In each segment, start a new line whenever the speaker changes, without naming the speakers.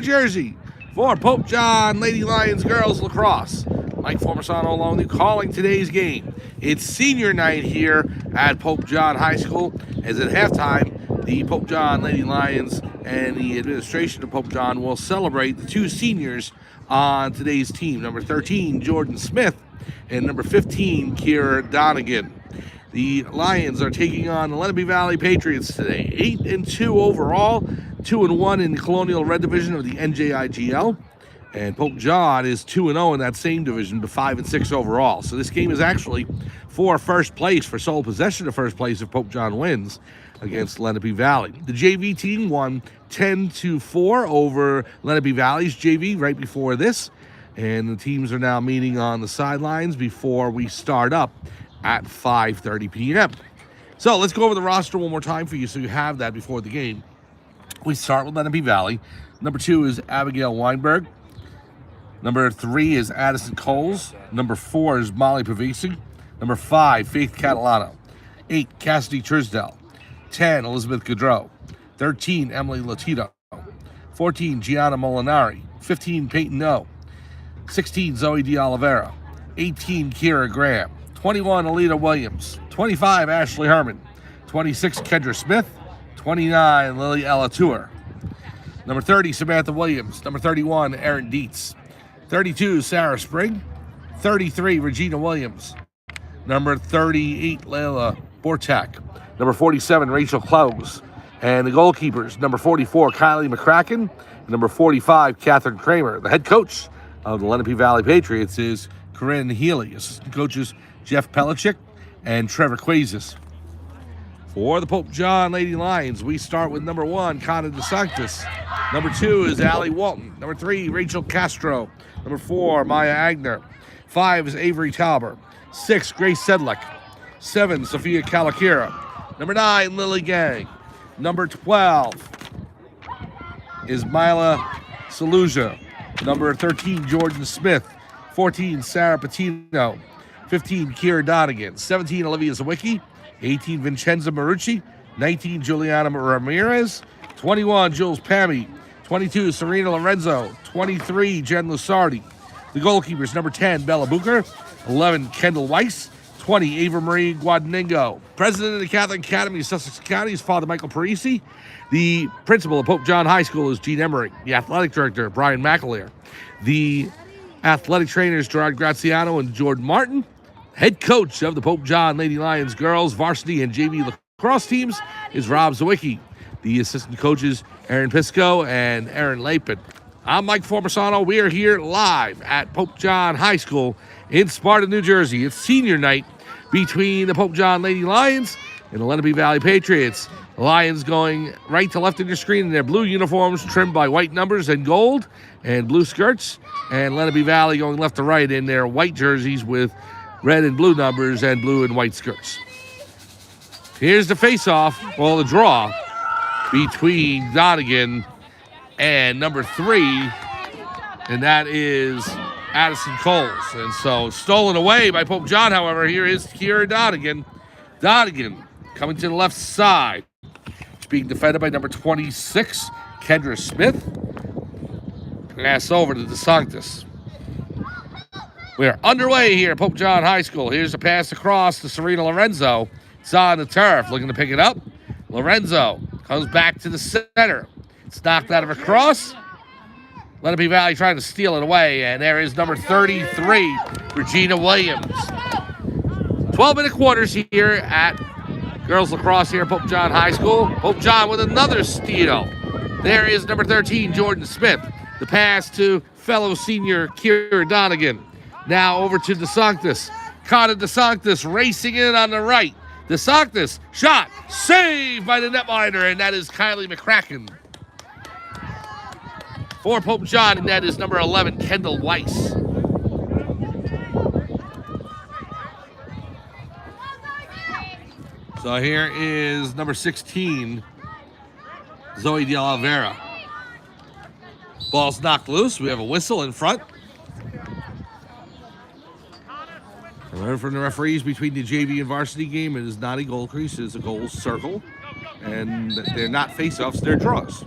Jersey for Pope John Lady Lions Girls Lacrosse. Mike Formasano along with you calling today's game. It's senior night here at Pope John High School, as at halftime, the Pope John Lady Lions and the administration of Pope John will celebrate the two seniors on today's team. Number 13, Jordan Smith, and number 15, Kira Donegan. The Lions are taking on the Lenape Valley Patriots today. 8-2 overall, 2-1 in the Colonial Red Division of the NJIGL. And Pope John is 2-0 in that same division, but 5-6 overall. So this game is actually for first place, for sole possession of first place if Pope John wins against Lenape Valley. The JV team won 10-4 over Lenape Valley's JV right before this. And the teams are now meeting on the sidelines before we start up at 5:30 p.m. So let's go over the roster one more time for you so you have that before the game. We start with Lenape Valley. Number 2 is Abigail Weinberg. Number 3 is Addison Coles. Number 4 is Molly Pavesi. Number 5, Faith Catalano. 8, Cassidy Trisdell. 10, Elizabeth Gaudreau. 13, Emily Latito. 14, Gianna Molinari. 15, Peyton O. 16, Zoe De Oliveira. 18, Kira Graham. 21, Alita Williams. 25, Ashley Herman. 26, Kendra Smith. 29, Lily Elatour. Number 30, Samantha Williams. Number 31, Erin Dietz. 32, Sarah Spring. 33, Regina Williams. Number 38, Layla Bortak. Number 47, Rachel Close. And the goalkeepers, number 44, Kylie McCracken. And number 45, Catherine Kramer. The head coach of the Lenape Valley Patriots is Corinne Healy. Assistant coaches, Jeff Pelichick and Trevor Quazis. For the Pope John Lady Lions, we start with number 1, Connor DeSantis. Number 2 is Allie Walton. Number 3, Rachel Castro. Number 4, Maya Agner. 5 is Avery Tauber. 6, Grace Sedlick. 7, Sophia Calakira. Number 9, Lily Gang. Number 12 is Mila Saluja. Number 13, Jordan Smith. 14, Sarah Patino. 15, Kira Donegan. 17, Olivia Zawicki. 18, Vincenza Marucci. 19, Juliana Ramirez. 21, Jules Pami. 22, Serena Lorenzo. 23, Jen Lusardi. The goalkeepers, number 10, Bella Booker. 11, Kendall Weiss. 20, Ava Marie Guadagnino. President of the Catholic Academy of Sussex County is Father Michael Parisi. The principal of Pope John High School is Gene Emery. The athletic director, Brian McAleer. The athletic trainers, Gerard Graziano and Jordan Martin. Head coach of the Pope John Lady Lions girls varsity and JV lacrosse teams is Rob Zawicki. The assistant coaches, Aaron Pisco and Aaron Lapin. I'm Mike Formasano. We are here live at Pope John High School in Sparta, New Jersey. It's senior night between the Pope John Lady Lions and the Lenape Valley Patriots. The Lions going right to left in your screen in their blue uniforms trimmed by white numbers and gold and blue skirts. And Lenape Valley going left to right in their white jerseys with red and blue numbers and blue and white skirts. Here's the face-off, well, the draw between Donegan and number 3, and that is Addison Coles. And so stolen away by Pope John, however, here is Kira Donegan. Donegan coming to the left side. It's being defended by number 26, Kendra Smith. Pass over to DeSantis. We are underway here at Pope John High School. Here's a pass across to Serena Lorenzo. It's on the turf, looking to pick it up. Lorenzo comes back to the center. It's knocked out of her cross. Lenape Valley trying to steal it away, and there is number 33, Regina Williams. 12-minute quarters here at girls lacrosse here at Pope John High School. Pope John with another steal. There is number 13, Jordan Smith. The pass to fellow senior Kira Donegan. Now over to DeSantis. Connor DeSantis racing in on the right. DeSantis, shot, saved by the netminder, and that is Kylie McCracken. For Pope John, and that is number 11, Kendall Weiss. So here is number 16, Zoe De Oliveira. Ball's knocked loose. We have a whistle in front. Remember from the referees between the JV and varsity game, it is not a goal crease, it is a goal circle. And they're not face-offs, they're draws.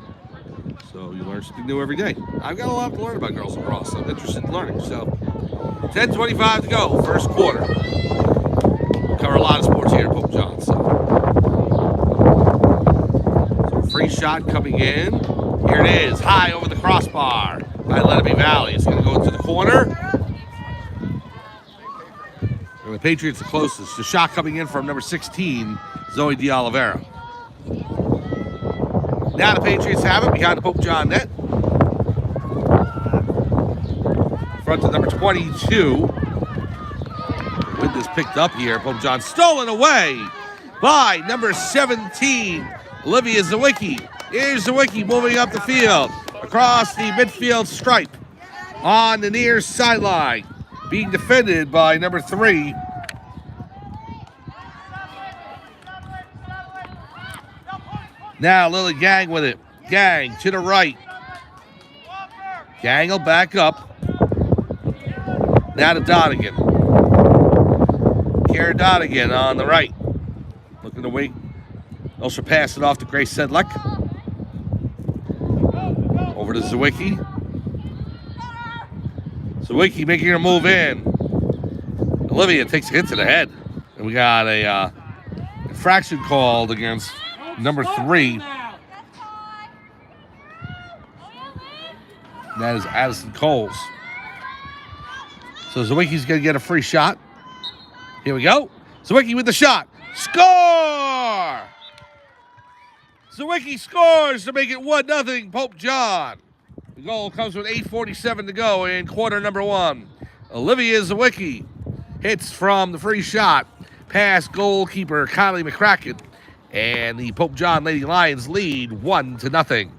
So So you learn something new every day. I've got a lot to learn about girls lacrosse. I'm interested in learning. So 10:25 to go, first quarter. Cover a lot of sports here at Pope John. So free shot coming in. Here it is, high over the crossbar by Lenape Valley. It's going to go into the corner. And the Patriots are closest. The shot coming in from number 16, Zoe D'Oliveira. Now the Patriots have it behind the Pope John net. Front to number 22. With this picked up here, Pope John stolen away by number 17, Olivia Zawicki. Here's Zawicki moving up the field, across the midfield stripe, on the near sideline, being defended by number 3. Now Lily Gang with it. Gang to the right. Gang will back up. Now to Donegan. Kara Donegan on the right. Looking to wait. Also pass it off to Grace Sedlick. Over to Zawicki. Zawicki making her move in. Olivia takes a hit to the head. And we got a infraction called against number 3. That is Addison Coles. So Zawicki's going to get a free shot. Here we go. Zawicki with the shot. Score! Zawicki scores to make it 1-0 Pope John. The goal comes with 8:47 to go in quarter number 1. Olivia Zawicki hits from the free shot past goalkeeper Kylie McCracken. And the Pope John Lady Lions lead 1-0.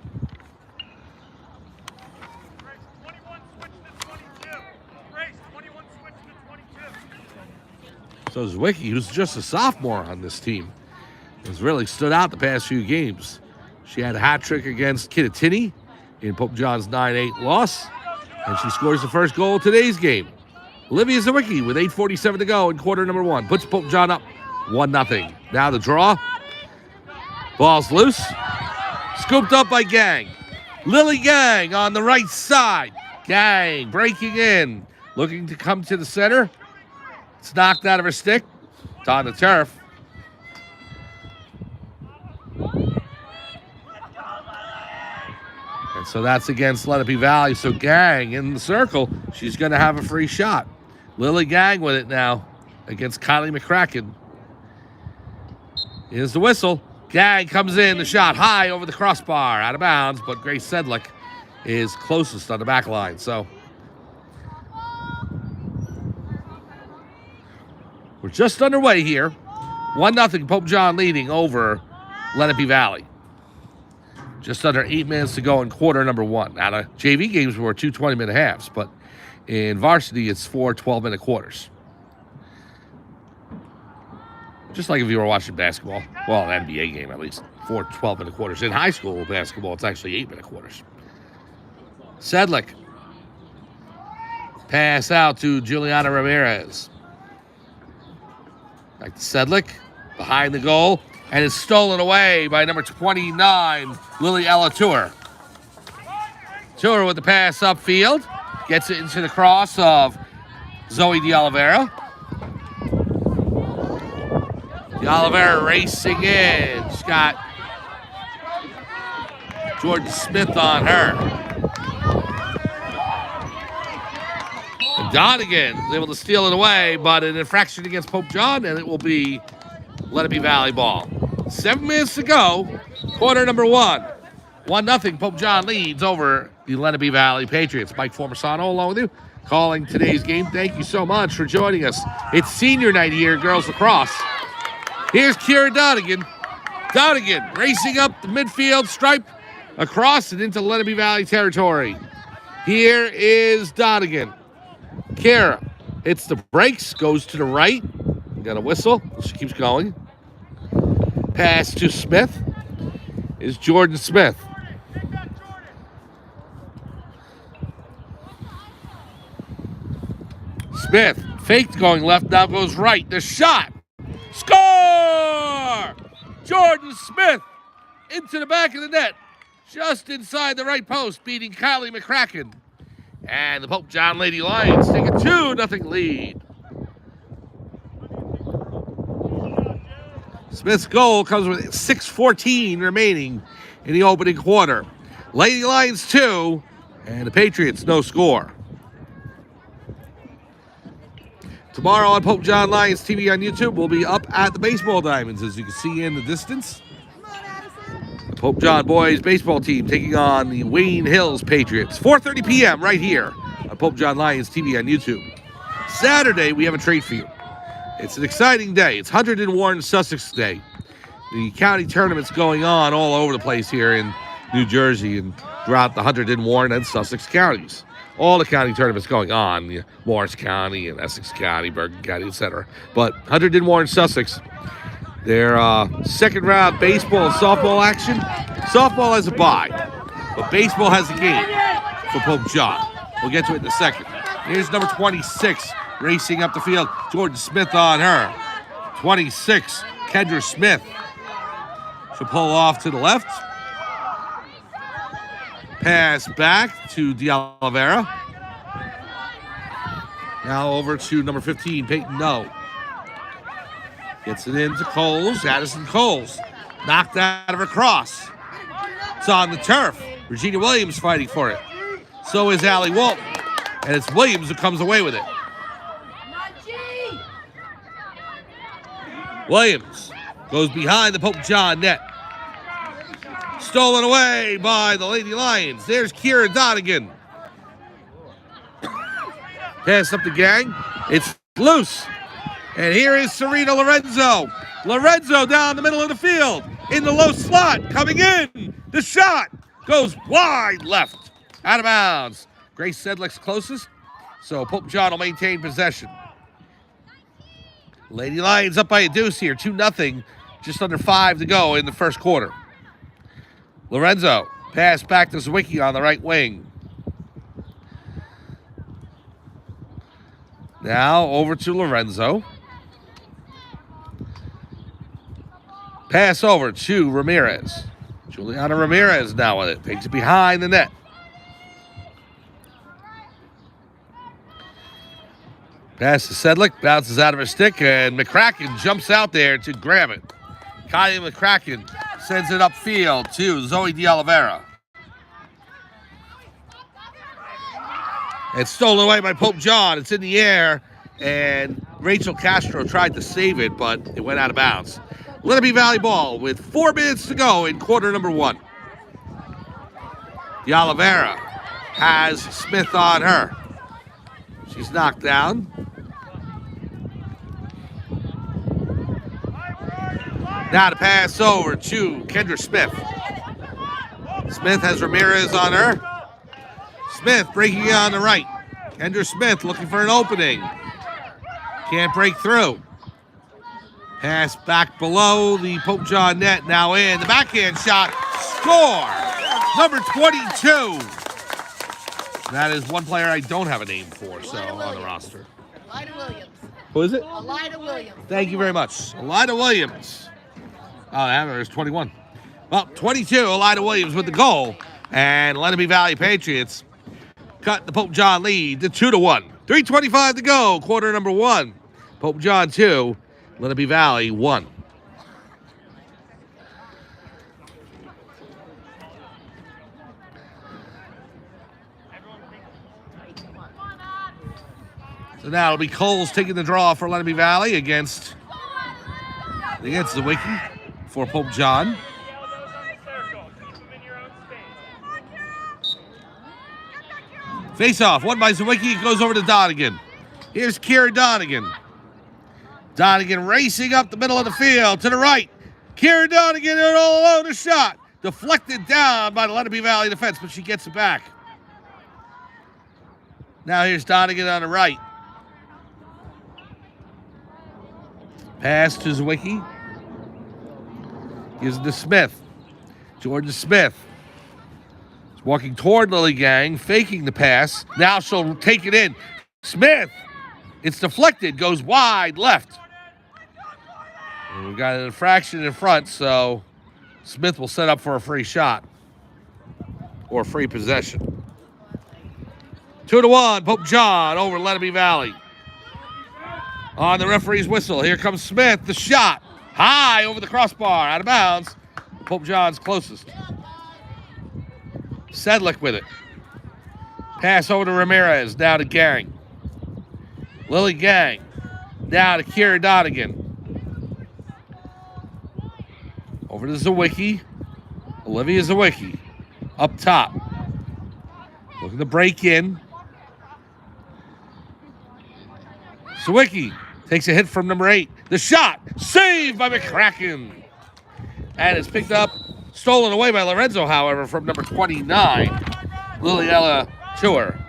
So Zawicki, who's just a sophomore on this team, has really stood out the past few games. She had a hat trick against Kittatinny in Pope John's 9-8 loss, and she scores the first goal of today's game. Olivia Zawicki with 8:47 to go in quarter number 1 puts Pope John up 1-0. Now the draw. Ball's loose. Scooped up by Gang. Lily Gang on the right side. Gang breaking in. Looking to come to the center. It's knocked out of her stick. It's on the turf. And so that's against Lenape Valley. So Gang in the circle. She's going to have a free shot. Lily Gang with it now against Kylie McCracken. Here's the whistle. Gang comes in, the shot high over the crossbar, out of bounds, but Grace Sedlick is closest on the back line. So we're just underway here. 1-0 Pope John leading over Lenape Valley. Just under 8 minutes to go in quarter number 1. Now the JV games were 2 20-minute halves, but in varsity it's 4 12-minute quarters. Just like if you were watching basketball. Well, an NBA game at least. 4 12-minute quarters. In high school basketball, it's actually 8-minute quarters. Sedlick. Pass out to Juliana Ramirez. Back to Sedlick. Behind the goal. And it's stolen away by number 29, Lily Ella Tour. Tour with the pass upfield. Gets it into the cross of Zoe D'Oliveira. D'Oliveira racing in. She's got Jordan Smith on her. And Donegan is able to steal it away, but an infraction against Pope John, and it will be Lenape Valley ball. 7 minutes to go, quarter number 1. 1-0 Pope John leads over the Lenape Valley Patriots. Mike Formasano along with you, calling today's game. Thank you so much for joining us. It's senior night here, girls lacrosse. Here's Kira Donegan. Donegan racing up the midfield stripe, across and into Lenape Valley territory. Here is Donegan. Kira hits the brakes, goes to the right. Got a whistle. She keeps going. Pass to Smith is Jordan Smith. Smith faked going left, now goes right. The shot. Score! Jordan Smith into the back of the net. just inside the right post, beating Kylie McCracken. And the Pope John Lady Lions take a 2-0 lead. Smith's goal comes with 6:14 remaining in the opening quarter. Lady Lions 2, and the Patriots no score. Tomorrow on Pope John Lions TV on YouTube, we'll be up at the baseball diamonds, as you can see in the distance. The Pope John boys baseball team taking on the Wayne Hills Patriots. 4:30 p.m. right here on Pope John Lions TV on YouTube. Saturday, we have a trade for you. It's an exciting day. It's 101 Sussex Day. The county tournament's going on all over the place here in New Jersey and throughout the 101 and Sussex counties. All the county tournaments going on, Morris County and Essex County, Bergen County, etc. But 101 Sussex, their second round baseball and softball action. Softball has a bye, but baseball has a game for Pope John. We'll get to it in a second. Here's number 26 racing up the field. Jordan Smith on her. 26, Kendra Smith. She'll pull off to the left. Pass back to De Oliveira. Now over to number 15, Peyton No. Gets it into Coles, Addison Coles. Knocked out of her cross. It's on the turf. Regina Williams fighting for it. So is Allie Walton. And it's Williams who comes away with it. Williams goes behind the Pope John net. Stolen away by the Lady Lions. There's Kira Donegan. Pass up the gang. It's loose. And here is Serena Lorenzo. Lorenzo down the middle of the field. In the low slot. Coming in. The shot goes wide left. Out of bounds. Grace Sedlick's closest. So Pope John will maintain possession. Lady Lions up by a deuce here. 2-0. Just under 5 to go in the first quarter. Lorenzo, pass back to Zwicky on the right wing. Now over to Lorenzo. Pass over to Ramirez. Juliana Ramirez now with it. Takes it behind the net. Pass to Sedlick, bounces out of her stick, and McCracken jumps out there to grab it. Kylie McCracken sends it upfield to Zoe De Oliveira. It's stolen away by Pope John. It's in the air, and Rachel Castro tried to save it, but it went out of bounds. Lenape Valley ball with 4 minutes to go in quarter number 1. De Oliveira has Smith on her. She's knocked down. Now to pass over to Kendra Smith. Smith has Ramirez on her. Smith breaking on the right. Kendra Smith looking for an opening. Can't break through. Pass back below the Pope John net. Now in. The backhand shot. Score! Number 22. That is one player I don't have a name for, so on the roster.
Elida Williams.
Who is it?
Elida Williams.
Thank you very much. Elida Williams. Oh, that was 21. Well, 22, Elida Williams with the goal. And Lenape Valley Patriots cut the Pope John lead to 2-1. 3:25 to go, quarter number 1. Pope John 2, Lenape Valley 1. So now it'll be Coles taking the draw for Lenape Valley against the Wiki for Pope John. Face off, won by Zawicki, goes over to Donegan. Here's Kira Donegan. Donegan racing up the middle of the field to the right. Kira Donegan all alone, a shot. Deflected down by the Lenape Valley defense, but she gets it back. Now here's Donegan on the right. Pass to Zawicki. Gives it to Smith. Jordan Smith. Is walking toward Lily Gang, faking the pass. Now she'll take it in. Smith. It's deflected, goes wide left. And we've got an infraction in front, so Smith will set up for a free shot. for free possession. 2-1, Pope John over Lenape Valley. On the referee's whistle, here comes Smith, the shot. High over the crossbar, out of bounds. Pope John's closest. Sedlick with it. Pass over to Ramirez, now to Gang. Lily Gang, now to Kira Donegan. Over to Zawicki. Olivia Zawicki, up top. Looking to break in. Zawicki takes a hit from number 8. The shot, saved by McCracken. And it's picked up, stolen away by Lorenzo, however, from number 29, Liliella Chua.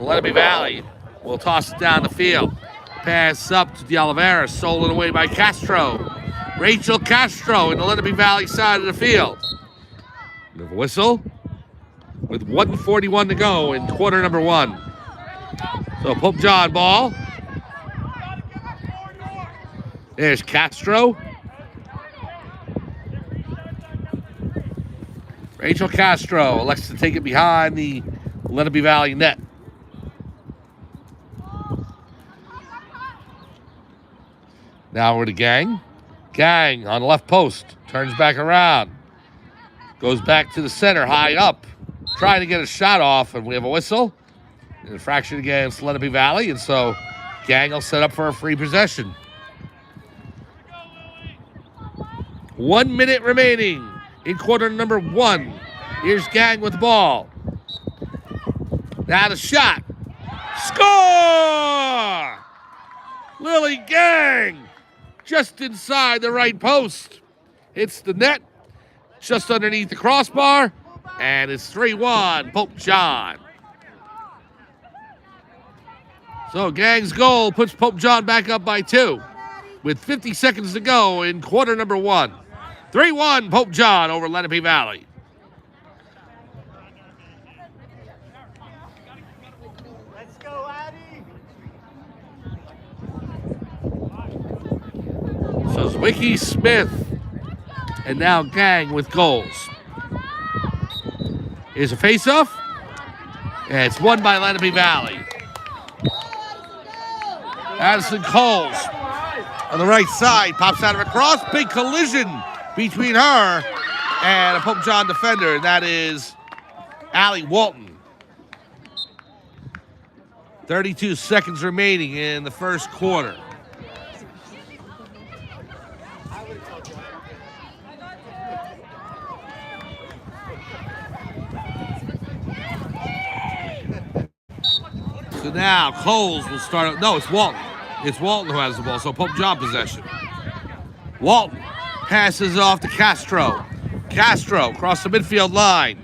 Lenape Valley will toss it down the field. Pass up to De Oliveira, stolen away by Castro. Rachel Castro in the Lenape Valley side of the field. We have a whistle with 1:41 to go in quarter number 1. So Pope John ball. There's Castro. Rachel Castro elects to take it behind the Lenape Valley net. Now we're to Gang. Gang on the left post. Turns back around. Goes back to the center, high up. Trying to get a shot off, and we have a whistle. An infraction against Lenape Valley, and so Gang will set up for a free possession. 1 minute remaining in quarter number 1. Here's Gang with the ball. Now the shot. Score! Lily Gang just inside the right post. Hits the net just underneath the crossbar, and it's 3-1, Pope John. So Gang's goal puts Pope John back up by 2 with 50 seconds to go in quarter number 1. 3-1, Pope John over Lenape Valley.
Let's go, Addie.
So Zwicky, Smith, and now Gang with goals. Here's a face-off, and it's won by Lenape Valley. Addison Coles on the right side, pops out of a cross. Big collision between her and a Pope John defender, and that is Allie Walton. 32 seconds remaining in the first quarter. So now Coles will start. No, it's Walton. It's Walton who has the ball, so Pope John possession. Walton passes off to Castro. Castro across the midfield line.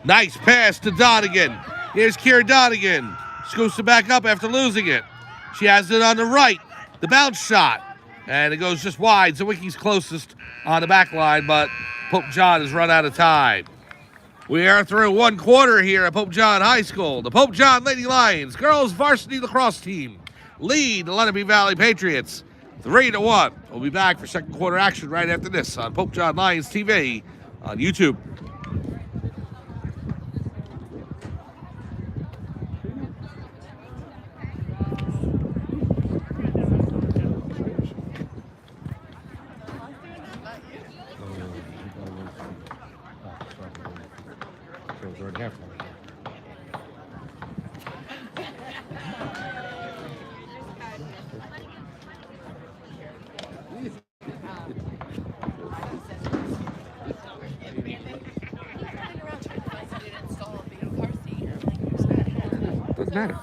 Nice pass to Donegan. Here's Kira Donegan. Scoops it back up after losing it. She has it on the right. The bounce shot. And it goes just wide. Zawicki's closest on the back line, but Pope John has run out of time. We are through 1 quarter here at Pope John High School. The Pope John Lady Lions girls varsity lacrosse team lead the Lenape Valley Patriots 3-1. We'll be back for second quarter action right after this on Pope John Lions TV on YouTube. Doesn't matter.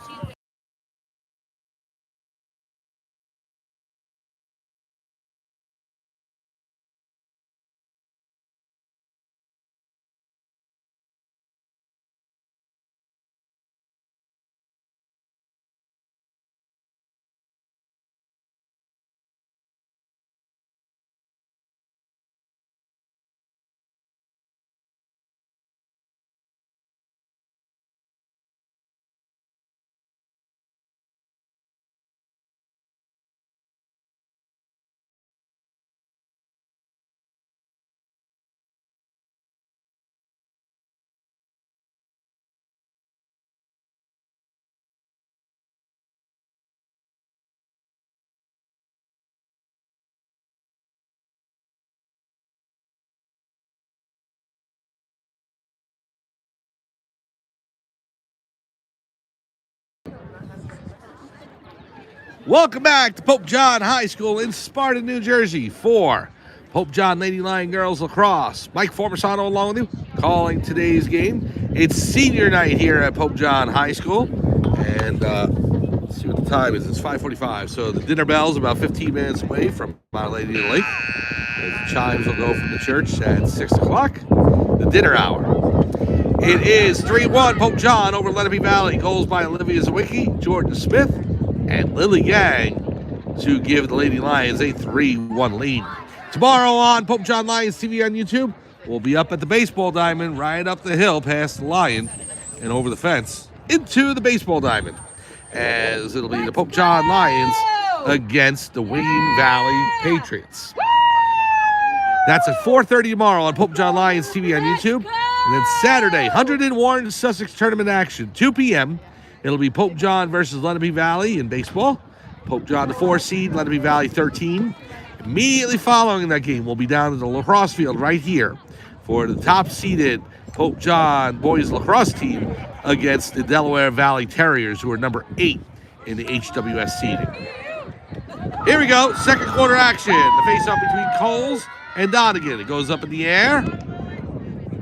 Welcome back to Pope John High School in Sparta, New Jersey for Pope John Lady Lion Girls Lacrosse. Mike Formasano along with you, calling today's game. It's senior night here at Pope John High School. And let's see what the time is. It's 5:45. So the dinner bell's about 15 minutes away from Our Lady of the Lake. As the chimes will go from the church at 6 o'clock. The dinner hour. It is 3-1 Pope John over Lenape Valley. Goals by Olivia Zawicki, Jordan Smith, and Lily Gang to give the Lady Lions a 3-1 lead. Tomorrow on Pope John Lions TV on YouTube, we'll be up at the baseball diamond, right up the hill past the Lion and over the fence into the baseball diamond, as it'll be the Pope John Lions against the Wayne Valley Patriots. That's at 4:30 tomorrow on Pope John Lions TV on YouTube. And then Saturday, 101 Sussex Tournament action, 2 p.m. It'll be Pope John versus Lenape Valley in baseball. Pope John, the 4 seed, Lenape Valley 13. Immediately following that game, we'll be down at the lacrosse field right here for the top-seeded Pope John boys lacrosse team against the Delaware Valley Terriers, who are number 8 in the HWS seeding. Here we go, second quarter action. The face-off between Coles and Donegan. It goes up in the air.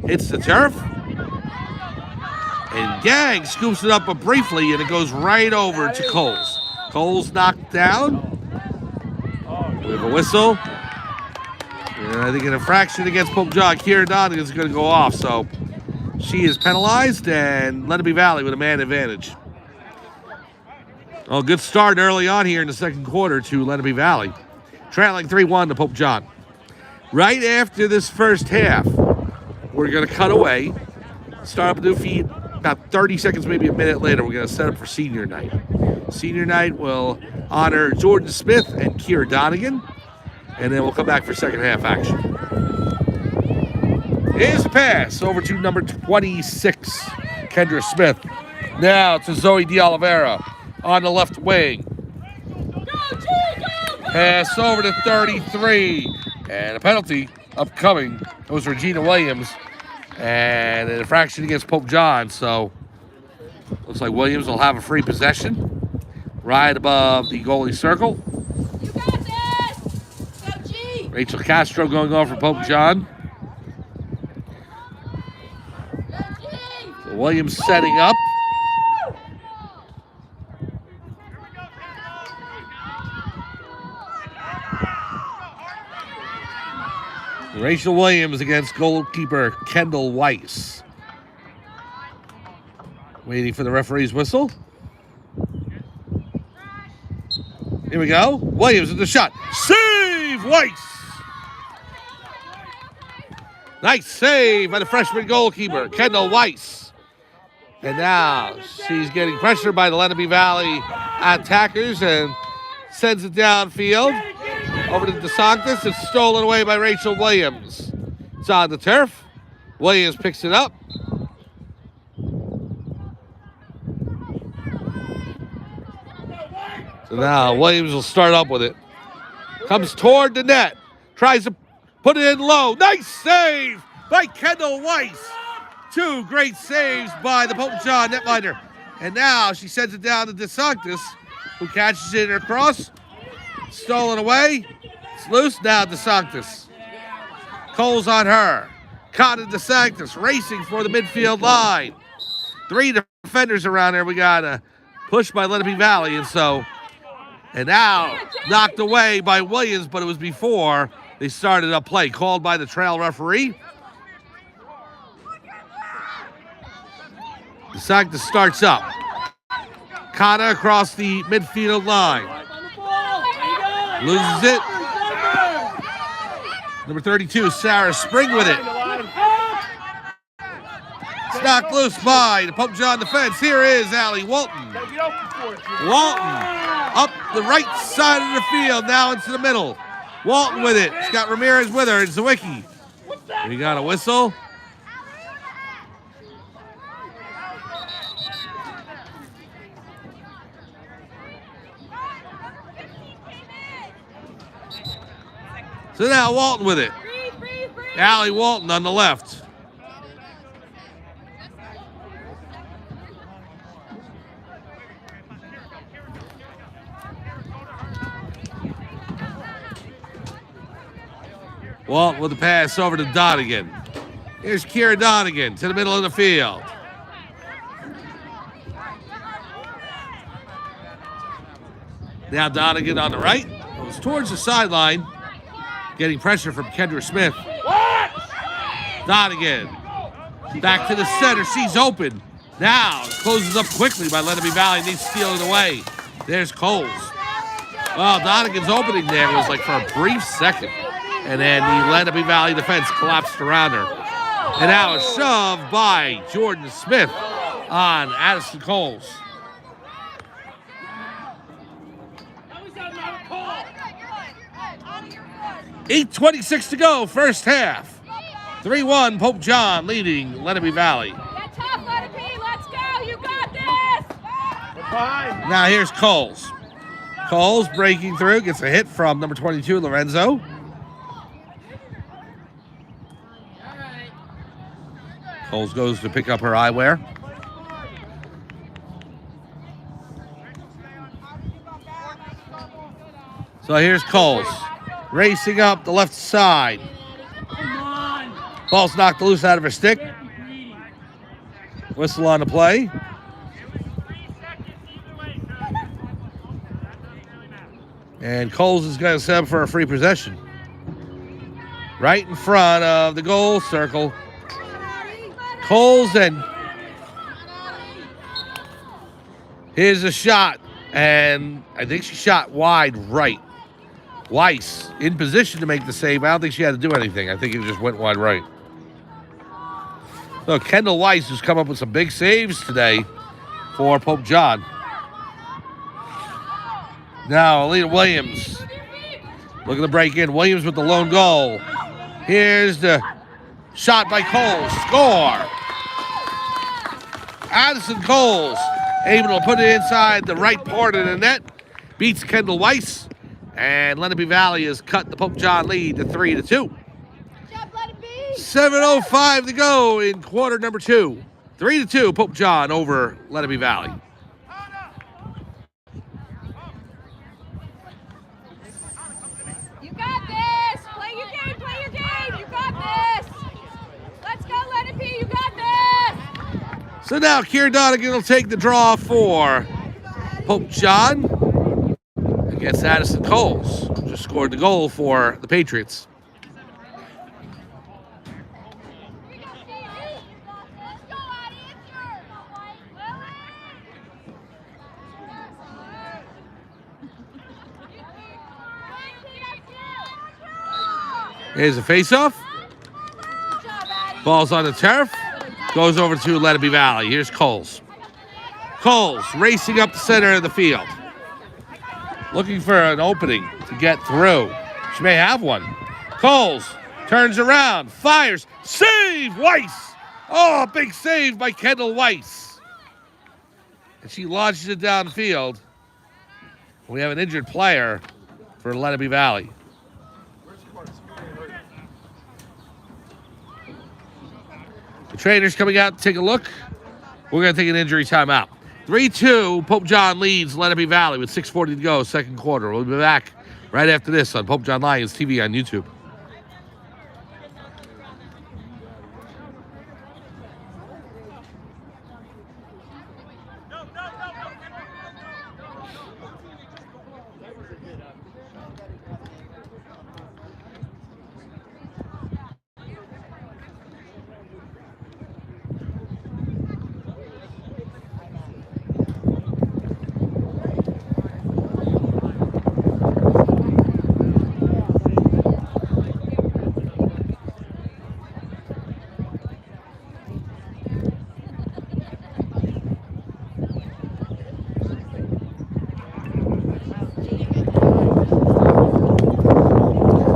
Hits the turf. And Gang scoops it up briefly, and it goes right over to Coles. Coles knocked down with a whistle. And I think an infraction against Pope John. Kira Donegan is going to go off, so she is penalized, and Lenape Valley with a man advantage. Oh, good start early on here in the second quarter to Lenape Valley. Trailing 3-1 to Pope John. Right after this first half, we're going to cut away, start up a new feed. About 30 seconds, maybe a minute later, we're going to set up for senior night. Senior night will honor Jordan Smith and Kira Donegan, and then we'll come back for second half action. Here's the pass over to number 26, Kendra Smith. Now to Zoe D'Oliveira on the left wing. Pass over to 33, and a penalty upcoming goes for Regina Williams. And an infraction against Pope John, so looks like Williams will have a free possession right above the goalie circle.
You got this! Go G!
Rachel Castro going on for Pope John. So Williams setting up. Rachel Williams against goalkeeper Kendall Weiss. Waiting for the referee's whistle. Here we go. Williams with the shot. Save, Weiss! Nice save by the freshman goalkeeper, Kendall Weiss. And now she's getting pressured by the Lenape Valley attackers and sends it downfield. Over to DeSantis. It's stolen away by Rachel Williams. It's on the turf. Williams picks it up. So now Williams will start up with it. Comes toward the net. Tries to put it in low. Nice save by Kendall Weiss. 2 great saves by the Pope John netminder. And now she sends it down to DeSantis, who catches it in her cross. Stolen away. It's loose now, DeSantis. Cole's on her. Caught in DeSantis, racing for the midfield line. 3 defenders around there. We got a push by Lenape Valley, and now knocked away by Williams, but it was before they started up play. Called by the trail referee. DeSantis starts up. Kana across the midfield line. Loses it. Number 32, Sarah Spring with it. It's knocked loose by the Pope John defense. Here is Allie Walton. Walton up the right side of the field, now into the middle. Walton with it. She's got Ramirez with her. It's Zawicki. We got a whistle. So now Walton with it. Allie Walton on the left. Walt with the pass over to Donegan. Here's Kira Donegan to the middle of the field. Now Donegan on the right. Goes towards the sideline. Getting pressure from Kendra Smith. Donegan. Back to the center. She's open. Now closes up quickly by Lenape Valley. Needs to steal it away. There's Coles. Well, Donegan's opening there was like for a brief second. And then the Lenape Valley defense collapsed around her. And now a shove by Jordan Smith on Addison Coles. 8:26 to go, first half. 3-1, Pope John leading Lenape Valley.
Get tough, Lenape. Let's go. You got this.
Now here's Coles. Coles breaking through, gets a hit from number 22, Lorenzo. Coles goes to pick up her eyewear. So here's Coles racing up the left side. Ball's knocked loose out of her stick. Whistle on the play. And Coles is going to set up for a free possession. Right in front of the goal circle. Coles, and here's a shot. And I think she shot wide right. Weiss in position to make the save. I don't think she had to do anything. I think it just went wide right. So Kendall Weiss has come up with some big saves today for Pope John. Now Alita Williams looking to break in. Williams with the lone goal. Here's the shot by Coles. Score! Addison Coles able to put it inside the right part of the net. Beats Kendall Weiss. And Lenape Valley has cut the Pope John lead to 3-2. 7:05 to go in quarter number 2. 3-2, Pope John over Lenape Valley.
You got this. Play your game. Play your game. You got this. Let's go, Lenape. You got this.
So now Kira Donegan will take the draw for Pope John against Addison Coles, who just scored the goal for the Patriots. Here's a face-off. Ball's on the turf. Goes over to Lenape Valley. Here's Coles. Coles racing up the center of the field. Looking for an opening to get through. She may have one. Coles turns around, fires, save, Weiss. Oh, big save by Kendall Weiss. And she launches it downfield. We have an injured player for Lenape Valley. The trainer's coming out to take a look. We're going to take an injury timeout. 3-2, Pope John leads Lenape Valley with 6:40 to go, second quarter. We'll be back right after this on Pope John Lions TV on YouTube.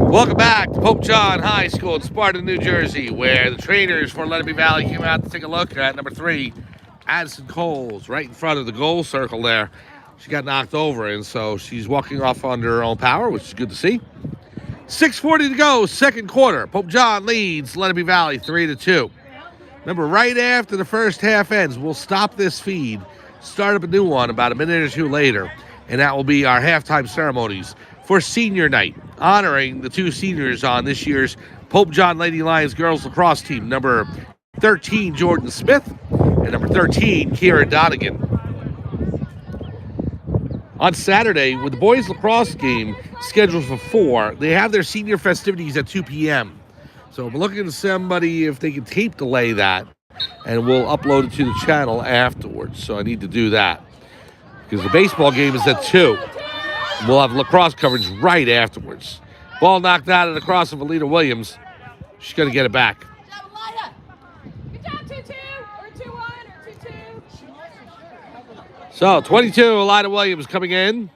Welcome back to Pope John High School in Sparta, New Jersey, where the trainers for Lenape Valley came out to take a look at number 3, Addison Coles, right in front of the goal circle there. She got knocked over, and so she's walking off under her own power, which is good to see. 6:40 to go, second quarter. Pope John leads Lenape Valley 3-2. Remember, right after the first half ends, we'll stop this feed, start up a new one about a minute or two later, and that will be our halftime ceremonies for senior night. honoring the two seniors on this year's Pope John Lady Lions girls lacrosse team, number 13, Jordan Smith, and number 13, Kira Donegan. On Saturday, with the boys lacrosse game scheduled for 4, they have their senior festivities at 2 p.m. So I'm looking to somebody if they can tape delay that, and we'll upload it to the channel afterwards. So I need to do that because the baseball game is at 2. We'll have lacrosse coverage right afterwards. Ball knocked out of the cross of Alita Williams. She's going to get it back.
Good job, 2-2 or 2-1 or 2-2.
So 22, Alita Williams coming in.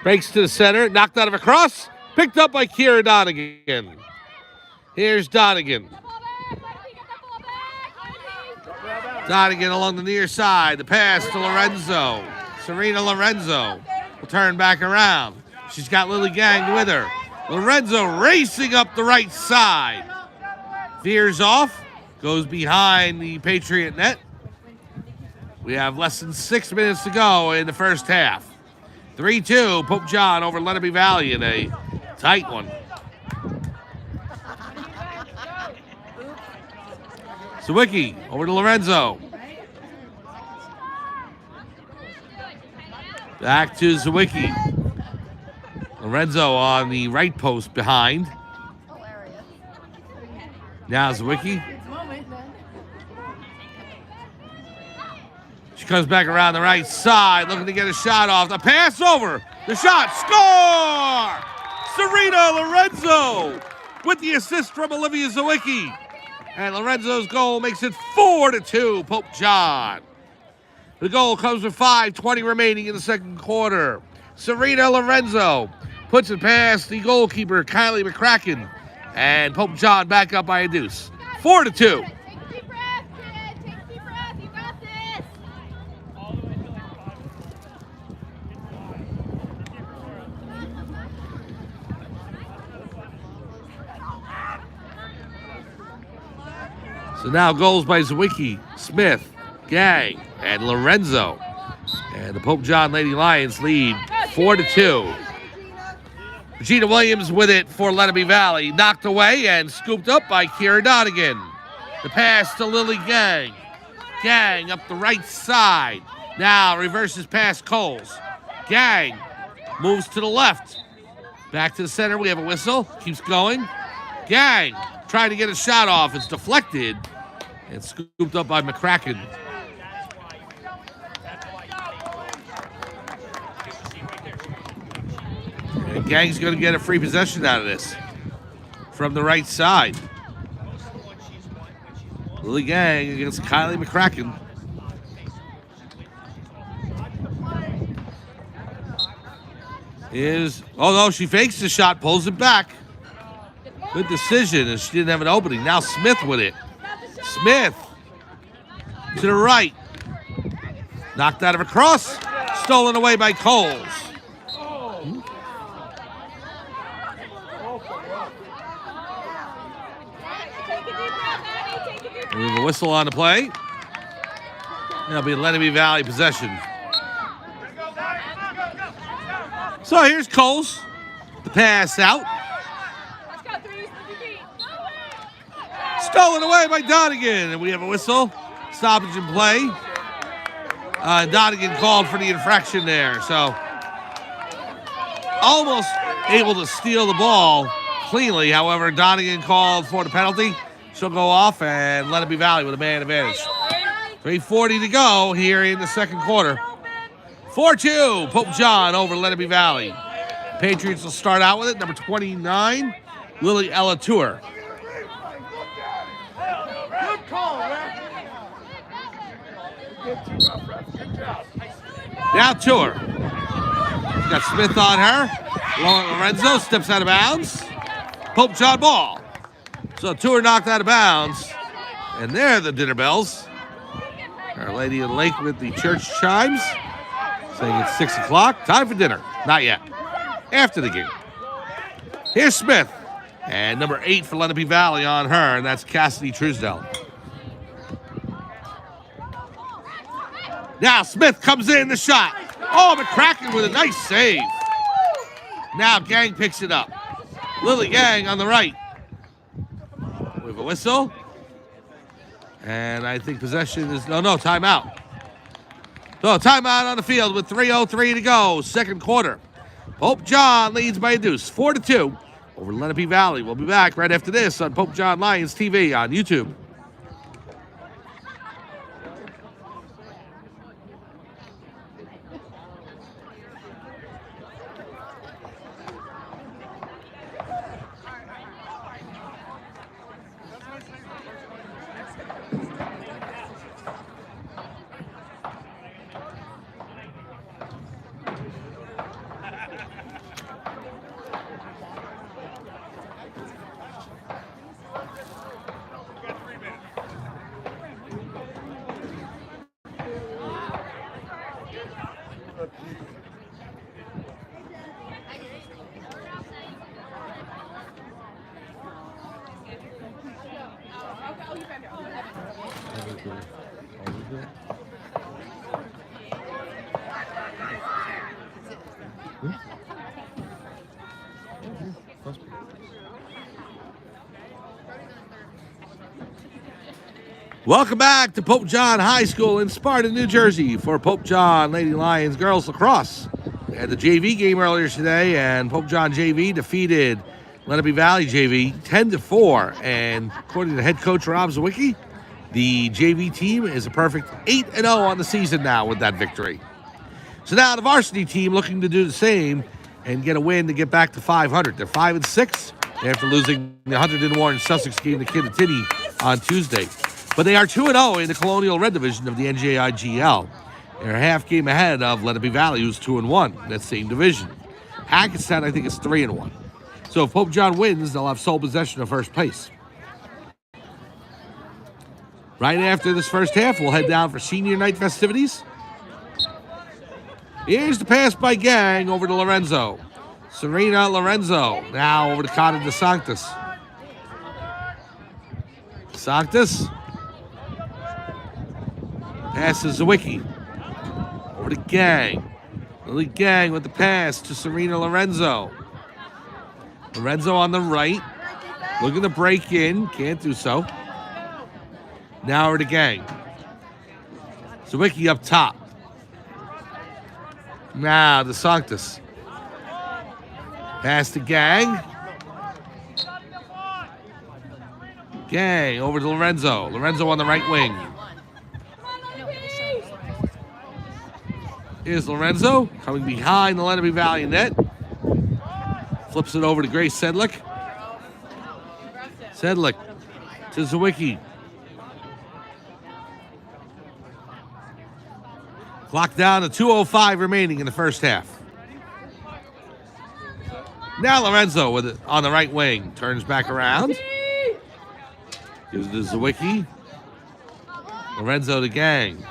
Breaks to the center, knocked out of a cross. Picked up by Kira Donegan. Here's Donegan. Donegan along the near side. The pass to Lorenzo. Serena Lorenzo will turn back around. She's got Lily Gang with her. Lorenzo racing up the right side. Veers off. Goes behind the Patriot net. We have less than 6 minutes to go in the first half. 3-2, Pope John over Lenape Valley in a tight one. Sawicki over to Lorenzo. Back to Sawicki. Lorenzo on the right post behind. Now Sawicki. She comes back around the right side, looking to get a shot off. The pass over. The shot. Score! Serena Lorenzo with the assist from Olivia Sawicki. And Lorenzo's goal makes it 4-2, Pope John. The goal comes with 5:20 remaining in the second quarter. Serena Lorenzo puts it past the goalkeeper, Kylie McCracken. And Pope John back up by a deuce. 4-2.
Take a deep breath, kid. Take a deep breath. You got this.
So now goals by Sawicki, Smith, Gang, and Lorenzo. And the Pope John Lady Lions lead 4-2. Regina Williams with it for Lenape Valley. Knocked away and scooped up by Kira Donegan. The pass to Lily Gang. Gang up the right side. Now reverses past Coles. Gang moves to the left. Back to the center. We have a whistle. Keeps going. Gang trying to get a shot off. It's deflected and scooped up by McCracken. And Gang's going to get a free possession out of this from the right side. Lily Gang against Kylie McCracken. Oh no, she fakes the shot, pulls it back. Good decision, and she didn't have an opening. Now Smith with it. Smith to the right. Knocked out of a cross. Stolen away by Coles. We have a whistle on the play. That'll be Lenape Valley possession. So here's Coles. The pass out. Stolen away by Donegan. And we have a whistle. Stoppage in play. Donegan called for the infraction there. So almost able to steal the ball cleanly. However, Donegan called for the penalty. She'll go off and Lenape Valley with a man advantage. 3:40 to go here in the second quarter. 4-2, Pope John over Lenape Valley. Patriots will start out with it. Number 29, Lily Ella Tour.
Good call, ref.
Now Tour. She's got Smith on her. Lorenzo steps out of bounds. Pope John ball. So Tour knocked out of bounds. And there are the dinner bells. Our Lady of the Lake with the church chimes. Saying it's 6 o'clock. Time for dinner. Not yet. After the game. Here's Smith. And number 8 for Lenape Valley on her. And that's Cassidy Truesdell. Now Smith comes in the shot. Oh, McCracken with a nice save. Now Gang picks it up. Lily Gang on the right. With a whistle. And I think possession is, no, timeout. So timeout on the field with 3:03 to go, second quarter. Pope John leads by a deuce, 4-2 over Lenape Valley. We'll be back right after this on Pope John Lions TV on YouTube. Welcome back to Pope John High School in Sparta, New Jersey for Pope John Lady Lions Girls Lacrosse. We had the JV game earlier today, and Pope John JV defeated Lenape Valley JV 10-4. And according to head coach Rob Zawicki, the JV team is a perfect 8-0 on the season now with that victory. So now the varsity team looking to do the same and get a win to get back to 500. They're 5-6 after losing the 101 Sussex game to Kittatinny on Tuesday. But they are 2-0 in the Colonial Red Division of the NJIGL. They're a half game ahead of Lenape Valley, who's 2-1 in that same division. Hackettstown, I think, is 3-1. So if Pope John wins, they'll have sole possession of first place. Right after this first half, we'll head down for senior night festivities. Here's the pass by Gang over to Lorenzo. Serena Lorenzo now over to Connor DeSanctis. DeSanctis. Pass to Zawicki. Over to Gang. Lily Gang with the pass to Serena Lorenzo. Lorenzo on the right. Looking to break in. Can't do so. Now over to Gang. Zawicki up top. Now DeSanctis. Pass to Gang. Gang over to Lorenzo. Lorenzo on the right wing. Here's Lorenzo coming behind the Lenape Valley net. Flips it over to Grace Sedlick. Sedlick to Zawicki. Clock down to 2:05 remaining in the first half. Now Lorenzo with it on the right wing. Turns back around. Gives it to Zawicki. Lorenzo to Gang.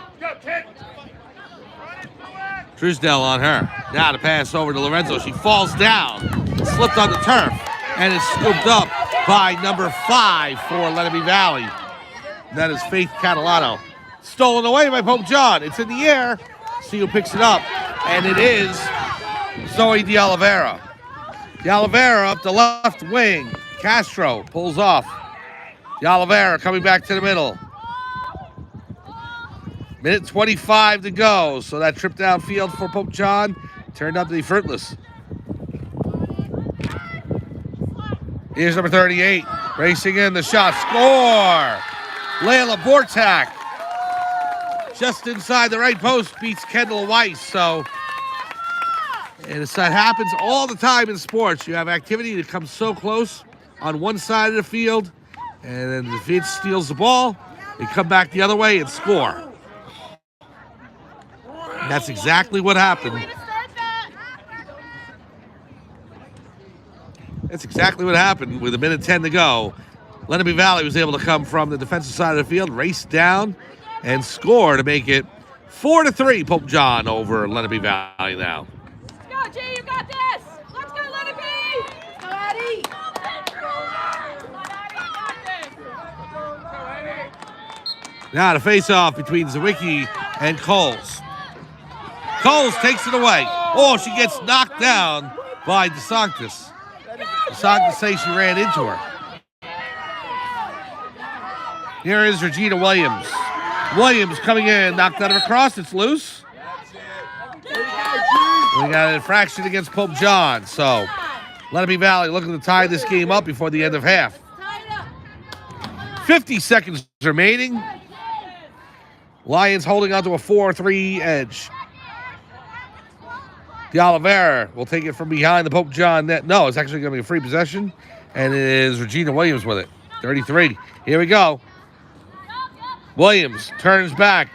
Trisdale on her. Now to pass over to Lorenzo. She falls down. Slipped on the turf. And is scooped up by number 5 for Lenape Valley. That is Faith Catalano. Stolen away by Pope John. It's in the air. See who picks it up. And it is Zoe De Oliveira. De Oliveira up the left wing. Castro pulls off. De Oliveira coming back to the middle. Minute 25 to go. So that trip downfield for Pope John turned out to be fruitless. Here's number 38. Racing in the shot. Score! Layla Bortak. Just inside the right post beats Kendall Weiss. So, and that happens all the time in sports. You have activity that comes so close on one side of the field, and then if it steals the ball, they come back the other way and score. And that's exactly what happened. That's exactly what happened with a minute 10 to go. Lenape Valley was able to come from the defensive side of the field, race down, and score to make it 4-3 Pope John over Lenape Valley now.
Let's go, G, you got this! Let's go, Lenape! Let's go, Eddie!
Now the face-off between Zawicki and Coles. Coles takes it away. Oh, she gets knocked down by DeSantis. DeSantis says she ran into her. Here is Regina Williams. Williams coming in, knocked out of her cross. It's loose. We got an infraction against Pope John. So Lenape Valley looking to tie this game up before the end of half. 50 seconds remaining. Lions holding on to a 4-3 edge. De Oliveira will take it from behind the Pope John net. No, it's actually going to be a free possession. And it is Regina Williams with it. 33. Here we go. Williams turns back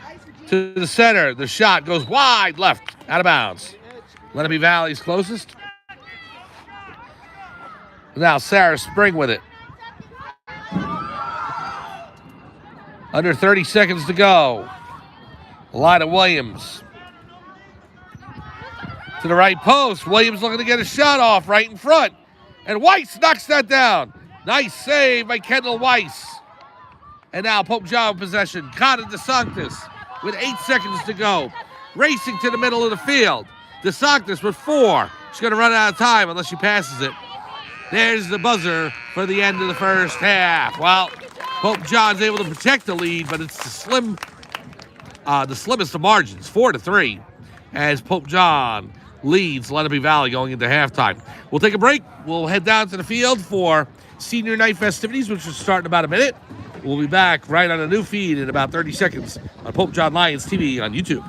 to the center. The shot goes wide left, out of bounds. Lenape Valley's closest. Now Sarah Spring with it. Under 30 seconds to go. Lida Williams. To the right post. Williams looking to get a shot off right in front. And Weiss knocks that down. Nice save by Kendall Weiss. And now Pope John possession. Connor DeSantis with 8 seconds to go. Racing to the middle of the field. DeSantis with 4. She's going to run out of time unless she passes it. There's the buzzer for the end of the first half. Well, Pope John's able to protect the lead, but it's the slimmest of margins, 4-3, as Pope John leads Lenape Valley going into halftime. We'll take a break. We'll head down to the field for senior night festivities, which will start in about a minute. We'll be back right on a new feed in about 30 seconds on Pope John Lions TV on YouTube.